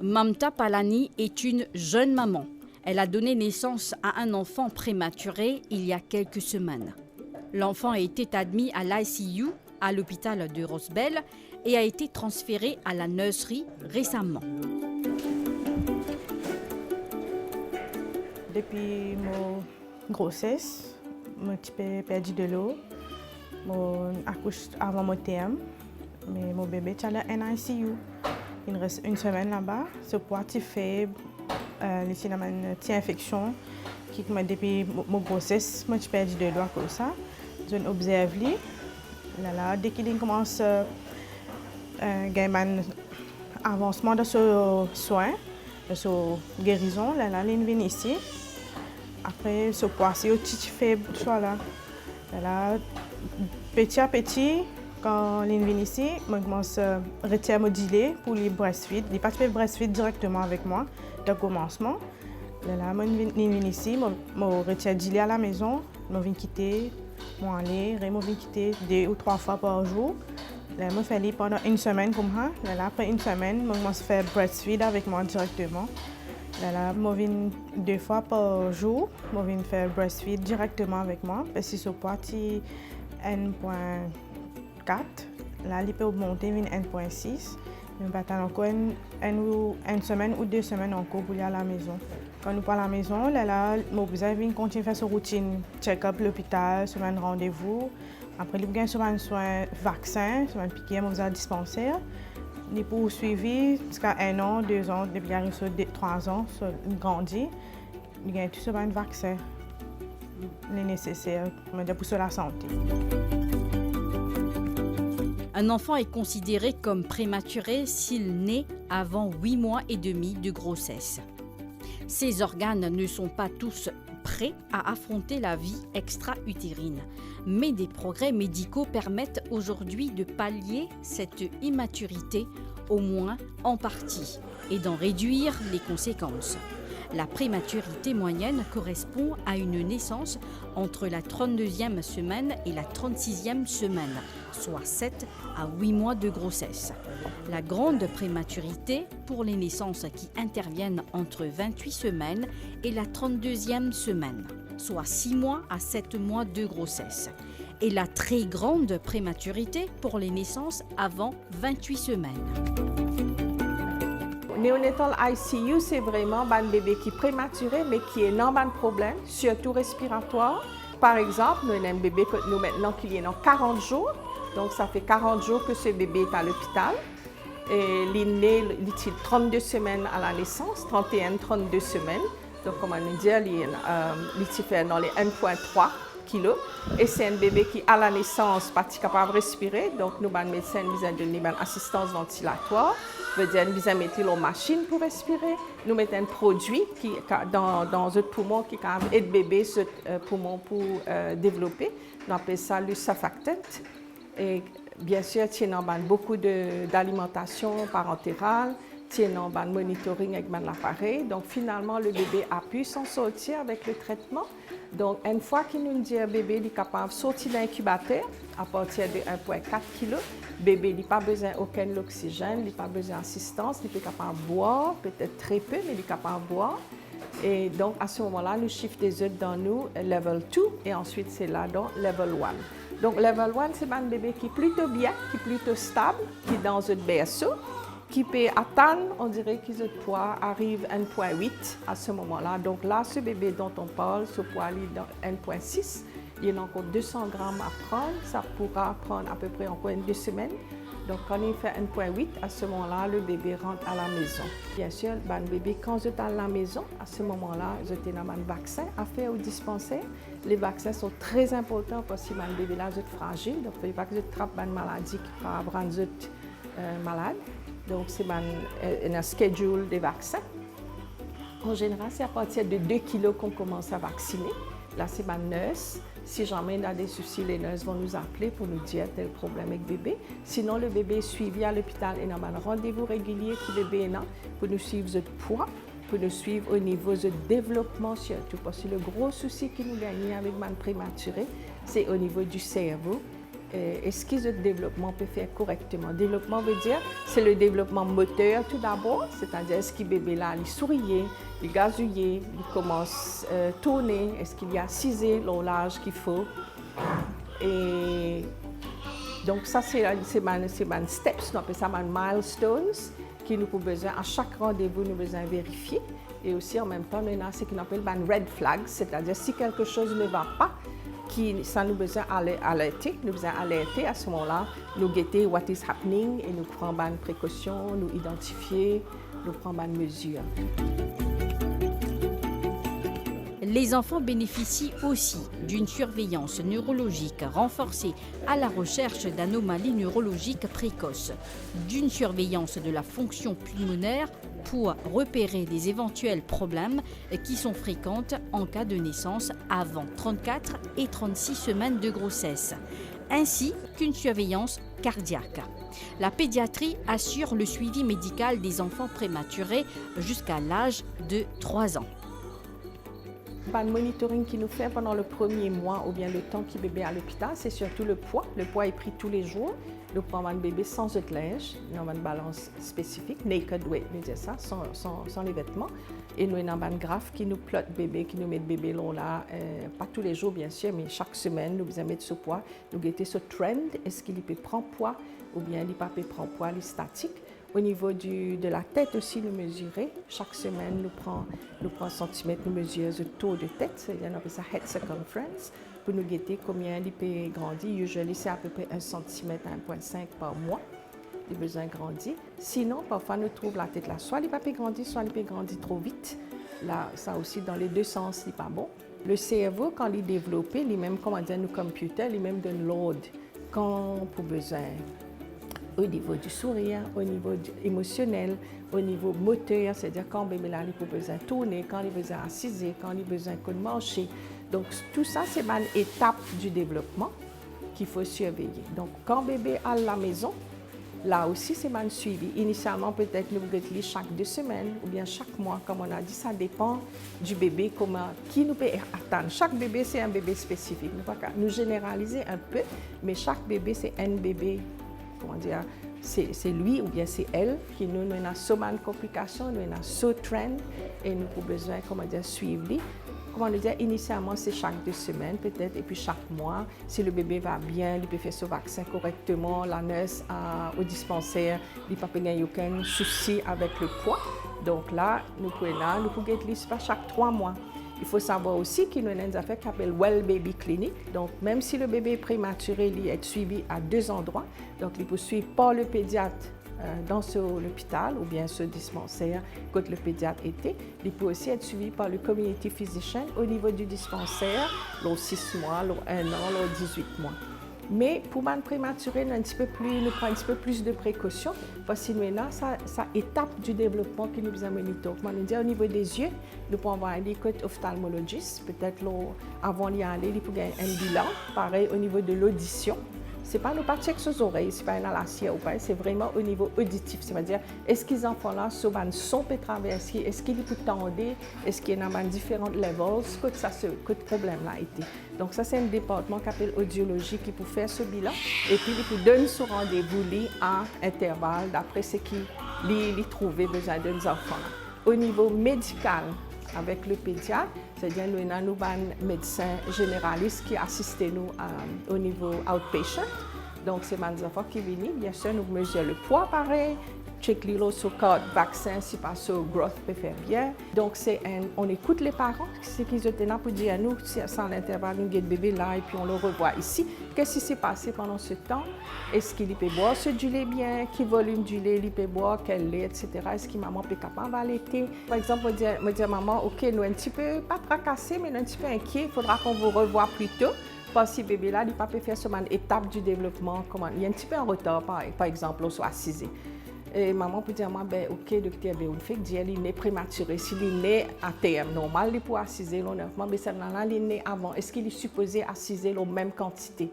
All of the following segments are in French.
Mamta Palani est une jeune maman. Elle a donné naissance à un enfant prématuré il y a quelques semaines. L'enfant a été admis à l'ICU, à l'hôpital de Rosebel, et a été transféré à la nursery récemment. Depuis ma grossesse, j'ai perdu de l'eau. J'accouche avant mon terme, mais mon bébé est en ICU. Il reste une semaine là-bas. Ce poids est faible, il y a une petite infection qui depuis ma grossesse, j'ai perdu de l'eau à cause de ça. Je observe lui. Dès qu'il commence à avoir un avancement de ce soin, de ce guérison, il vient ici. Après, ce poids est petit faible. Petit à petit, quand il vient ici, je commence à retirer mon gilet pour les breastfeed. Il ne pas fait breastfeed directement avec moi, de commencement. Je viens ici, je retire le gilet à la maison, je viens quitter, je viens quitter 2 ou 3 fois par jour. Je fais pendant une semaine comme ça. Après une semaine, je commence à faire breastfeed avec moi directement. Je viens 2 fois par jour, je viens faire breastfeed directement avec moi. Parce que ce poids est 1.4, là, il peut monter à 1.6. Je vais attendre encore une semaine ou 2 semaines encore pour aller à la maison. Quand nous parlons à la maison, je vais continuer à faire sa routine, check-up l'hôpital, sur un rendez-vous. Après, il y a un soin vaccin, sur un piquet, je vais dispensaire. Il est poursuivi jusqu'à 1 an, 2 ans, depuis qu'il arrive sur 3 ans, il grandit. Il y a tout ce vaccin nécessaire pour la santé. Un enfant est considéré comme prématuré s'il naît avant 8 mois et demi de grossesse. Ses organes ne sont pas tous prêts à affronter la vie extra-utérine, mais des progrès médicaux permettent aujourd'hui de pallier cette immaturité, au moins en partie, et d'en réduire les conséquences. La prématurité moyenne correspond à une naissance entre la 32e semaine et la 36e semaine, soit 7 à 8 mois de grossesse. La grande prématurité pour les naissances qui interviennent entre 28 semaines et la 32e semaine, soit 6 mois à 7 mois de grossesse. Et la très grande prématurité pour les naissances avant 28 semaines. Néonatal ICU, c'est vraiment un bébé qui est prématuré, mais qui est non un problème, surtout respiratoire. Par exemple, nous avons un bébé que nous maintenant qui est dans 40 jours. Donc, ça fait 40 jours que ce bébé est à l'hôpital. Et il est né, il a 32 semaines à la naissance, 31-32 semaines. Donc, comment nous dire, il est dans les 1,3 kg. Et c'est un bébé qui, à la naissance, n'est pas capable de respirer. Donc, nous, les médecins, nous avons donné une assistance ventilatoire. Veut dire, nous avons mis une machine pour respirer. Nous mettons un produit qui, dans le poumon qui aide le bébé, ce poumon pour développer. On appelle ça le surfactant. Et bien sûr, il y a beaucoup d'alimentation parentérale, il y a un monitoring avec l'appareil. Donc, finalement, le bébé a pu s'en sortir avec le traitement. Donc, une fois qu'il nous dit que le bébé est capable de sortir de l'incubateur à partir de 1,4 kg, le bébé n'a pas besoin d'aucun oxygène, il n'a pas besoin d'assistance, il est capable de boire, peut-être très peu, mais il est capable de boire. Et donc, à ce moment-là, nous chiffrons des œufs dans nous, level 2, et ensuite, c'est là dans level 1. Donc, level 1, c'est un bébé qui est plutôt bien, qui est plutôt stable, qui est dans un berceau, qui peut atteindre, on dirait que le poids arrive à 1,8 à ce moment-là. Donc là, ce bébé dont on parle, ce poids est dans 1,6. Il y a encore 200 grammes à prendre. Ça pourra prendre à peu près encore 2 semaines. Donc quand il fait 1,8, à ce moment-là, le bébé rentre à la maison. Bien sûr, le bébé, quand je suis à la maison, à ce moment-là, j'étais dans un vaccin à faire au dispensaire. Les vaccins sont très importants parce que le bébé là est fragile. Donc il ne faut pas que je trappe une maladie qui peut rendre malade. Donc, c'est un schedule des vaccins. En général, c'est à partir de 2 kg qu'on commence à vacciner. Là, c'est ma nurse. Si jamais il a des soucis, les nurses vont nous appeler pour nous dire tel problème avec le bébé. Sinon, le bébé est suivi à l'hôpital et on a un rendez-vous régulier qui le bébé est là pour nous suivre le poids, pour nous suivre au niveau du développement surtout. Parce que le gros souci que nous gagnons avec le prématuré, c'est au niveau du cerveau. est-ce que le développement peut faire correctement? Développement veut dire, c'est le développement moteur tout d'abord, c'est-à-dire est-ce que le bébé là, il souriait, il gazouillait, il commence à tourner, est-ce qu'il y a cisé l'âge qu'il faut? Et donc ça, c'est des steps, on appelle ça des milestones, qui nous avons besoin, à chaque rendez-vous, nous besoin vérifier. Et aussi, en même temps, nous avons ce qu'on appelle des red flags, c'est-à-dire si quelque chose ne va pas, ça nous besoin alerter, nous besoin alerter à ce moment-là, nous guetter what is happening et nous prendre des précautions, nous identifier, nous prendre des mesures. Les enfants bénéficient aussi d'une surveillance neurologique renforcée à la recherche d'anomalies neurologiques précoces, d'une surveillance de la fonction pulmonaire pour repérer des éventuels problèmes qui sont fréquentes en cas de naissance avant 34 et 36 semaines de grossesse, ainsi qu'une surveillance cardiaque. La pédiatrie assure le suivi médical des enfants prématurés jusqu'à l'âge de 3 ans. Le monitoring qu'il nous fait pendant le premier mois ou bien le temps qu'il bébé à l'hôpital, c'est surtout le poids. Le poids est pris tous les jours. Nous prenons un bébé sans autre linge, nous avons une balance spécifique, naked weight, nous disons ça, sans les vêtements. Et nous avons un graphe qui nous plotte bébé, qui nous met le bébé là, pas tous les jours bien sûr, mais chaque semaine, nous allons mettre ce poids, nous guetter ce trend, est-ce qu'il peut prendre poids ou bien il ne peut pas prendre poids, il est statique. Au niveau de la tête aussi, nous mesurer. Chaque semaine, nous prenons un centimètre, nous mesurons le taux de tête, c'est-à-dire on appelle ça head circumference, pour nous guetter combien il peut grandir. Usually, c'est à peu près 1 cm à 1,5 par mois. Il a besoin de grandir. Sinon, parfois, nous trouvons la tête là. Soit il ne peut pas grandir, soit il peut grandir trop vite. Là, ça aussi, dans les deux sens, ce n'est pas bon. Le cerveau, quand il est développé, lui-même, comme on dit, nos computers, lui-même donne l'ordre quand pour besoin. Au niveau du sourire, au niveau émotionnel, au niveau moteur, c'est-à-dire quand le bébé là, il a besoin de tourner, quand il a besoin d'assiser, quand il a besoin de marcher. Donc, tout ça, c'est une étape du développement qu'il faut surveiller. Donc, quand le bébé est à la maison, là aussi, c'est un suivi. Initialement, peut-être nous regardons chaque 2 semaines ou bien chaque mois. Comme on a dit, ça dépend du bébé, qui nous peut attendre. Chaque bébé, c'est un bébé spécifique. Nous généraliser un peu, mais chaque bébé, c'est un bébé. Comment dire, c'est lui ou bien c'est elle qui nous a so de complications, nous a so trend et nous avons besoin de suivre. Comment dire, initialement c'est chaque 2 semaines peut-être et puis chaque mois. Si le bébé va bien, il peut faire ce vaccin correctement, la nurse au dispensaire, il n'y a aucun souci avec le poids. Donc là, nous pouvons être là chaque 3 mois. Il faut savoir aussi qu'il y a une affaire qui s'appelle Well Baby Clinic. Donc, même si le bébé est prématuré, il est suivi à 2 endroits. Donc, il peut suivre par le pédiatre dans l'hôpital ou bien ce dispensaire quand le pédiatre était. Il peut aussi être suivi par le community physician au niveau du dispensaire, lors 6 mois, lors 1 an, lors 18 mois. Mais pour les prématurés, nous prenons un petit peu plus de précautions parce que nous avons ça étape du développement que nous avons monitorer. Nous dit au niveau des yeux, nous pouvons avoir un ophtalmologiste, peut-être avant d'y aller, il faut un bilan. Pareil au niveau de l'audition. Ce n'est pas nous pas checker aux oreilles, ce n'est pas un alacier ou pas, c'est vraiment au niveau auditif. C'est-à-dire, est-ce que les enfants là, ce son peut traverser, est-ce qu'ils peuvent tendre, est-ce qu'il y a différents levels, que problème là a été. Donc ça, c'est un département qui s'appelle audiologie qui peut faire ce bilan et puis il peut donner ce rendez-vous à intervalle d'après ce qu'il trouvé besoin des enfants. Au niveau médical, avec le pédiatre, c'est-à-dire nous avons un médecin généraliste qui assiste nous au niveau outpatient. Donc, c'est des enfants qui viennent. Bien sûr, nous mesurons le poids pareil, check l'îlot sur code vaccin, si pas sur growth peut faire bien. Donc, on écoute les parents, ce qu'ils ont là pour dire à nous, sans l'intervalle, nous avons le bébé là et puis on le revoit ici. Qu'est-ce qui s'est passé pendant ce temps? Est-ce qu'il peut boire ce du lait bien? Quel volume du lait il peut boire? Quel lait, etc. Est-ce que maman peut capable d'allaiter? Par exemple, me dire maman, ok, nous un petit peu, pas tracassé, mais un petit peu inquiet, il faudra qu'on vous revoie plus tôt. Parce que ce bébé-là, il ne peut pas faire sur une étape du développement. Il est un petit peu en retard, par exemple, soit assisé. Et maman peut dire, ok, docteur, on fait que il est prématuré. S'il est né à terme, normal, il peut assiser le 9 mois, mais celle-là, il est né avant. Est-ce qu'il est supposé assiser la même quantité?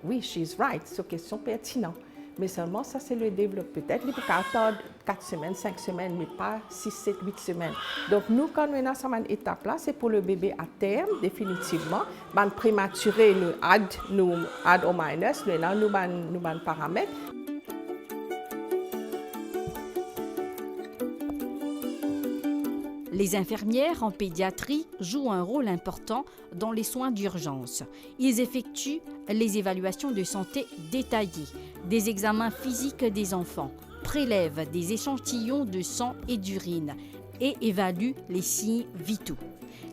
Oui, she's right, c'est une question pertinente. Mais seulement ça, c'est le développement. Peut-être qu'il peut attendre 4 semaines, 5 semaines, mais pas 6, 7, 8 semaines. Donc nous, quand nous avons cette étape-là, c'est pour le bébé à terme, définitivement. Ben, prématuré, nous add au minus, nous avons paramètres. Les infirmières en pédiatrie jouent un rôle important dans les soins d'urgence. Ils effectuent les évaluations de santé détaillées, des examens physiques des enfants, prélèvent des échantillons de sang et d'urine et évaluent les signes vitaux.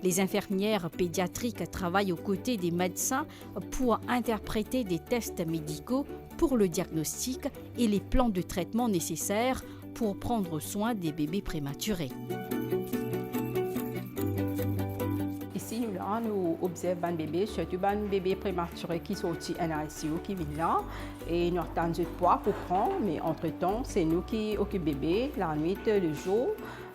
Les infirmières pédiatriques travaillent aux côtés des médecins pour interpréter des tests médicaux pour le diagnostic et les plans de traitement nécessaires pour prendre soin des bébés prématurés. Ici, nous observons un bébé, surtout un bébé prématuré qui sortit en ICU, qui vient là, et nous attendons de poids pour prendre, mais entre-temps, c'est nous qui occupons le bébé, la nuit, le jour.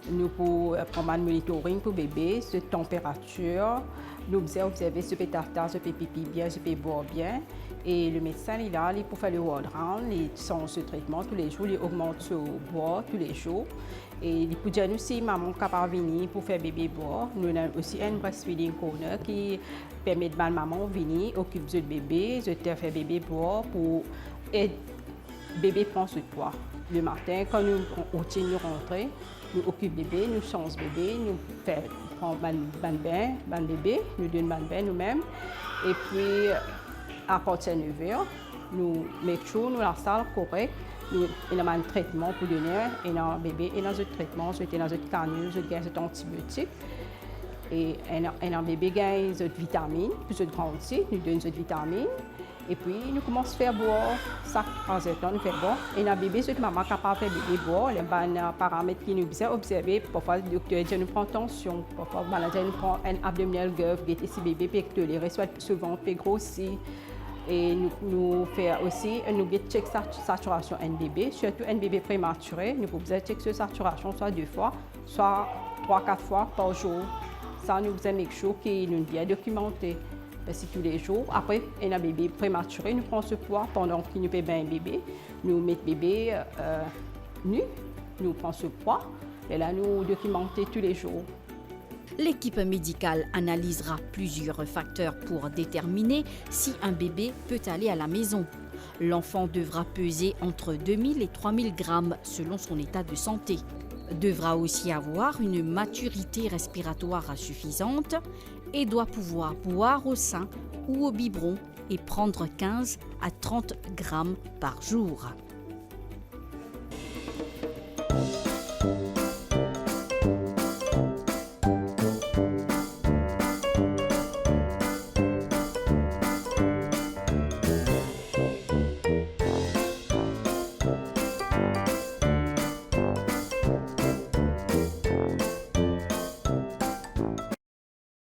Nous pouvons prendre un monitoring pour le bébé, sa température, nous observons ce pétard, ce pipi bien, ce boire bien. Et le médecin il est là pour faire le ward round, il change ce traitement tous les jours, il augmente ce boire tous les jours. Et il peut dire nous si maman est capable de venir pour faire bébé boire. Nous avons aussi un breastfeeding corner qui permet de maman venir occuper le bébé, de faire bébé boire pour aider le bébé prendre ce poids. Le matin, quand nous rentrons, nous occupons le bébé, nous changeons le bébé, nous prenons un bébé, nous donnons un bain nous-mêmes. Et puis, à partir de 9h, nous mettons la salle correcte. Nous avons un traitement pour donner et un bébé et dans un traitement, c'était dans un canule, un antibiotique. Et un bébé gagne des vitamines, plus de grandit, nous donnons des vitamines. Et puis, nous commençons à faire boire, ça prend du temps, nous faisons boire. Et un bébé, c'est maman capable de faire bébé boire, les paramètres qui nous ont observés. Parfois, le docteur dit nous prend tension, parfois, le maladie nous prend un abdominal gauche, si bébé peut tolérer, soit souvent peut grossir. Et nous faisons aussi, nous check saturation un bébé, surtout un bébé prématuré. Nous pouvons check sa saturation soit 2 fois, soit 3-4 fois par jour. Ça nous faisons make sure qu'il nous bien documenté. C'est tous les jours. Après, un bébé prématuré, nous prenons ce poids pendant qu'il nous fait bien un bébé. Nous mettons le bébé nu, nous prenons ce poids et là nous documentons tous les jours. L'équipe médicale analysera plusieurs facteurs pour déterminer si un bébé peut aller à la maison. L'enfant devra peser entre 2000 et 3000 grammes selon son état de santé. Devra aussi avoir une maturité respiratoire suffisante et doit pouvoir boire au sein ou au biberon et prendre 15 à 30 grammes par jour.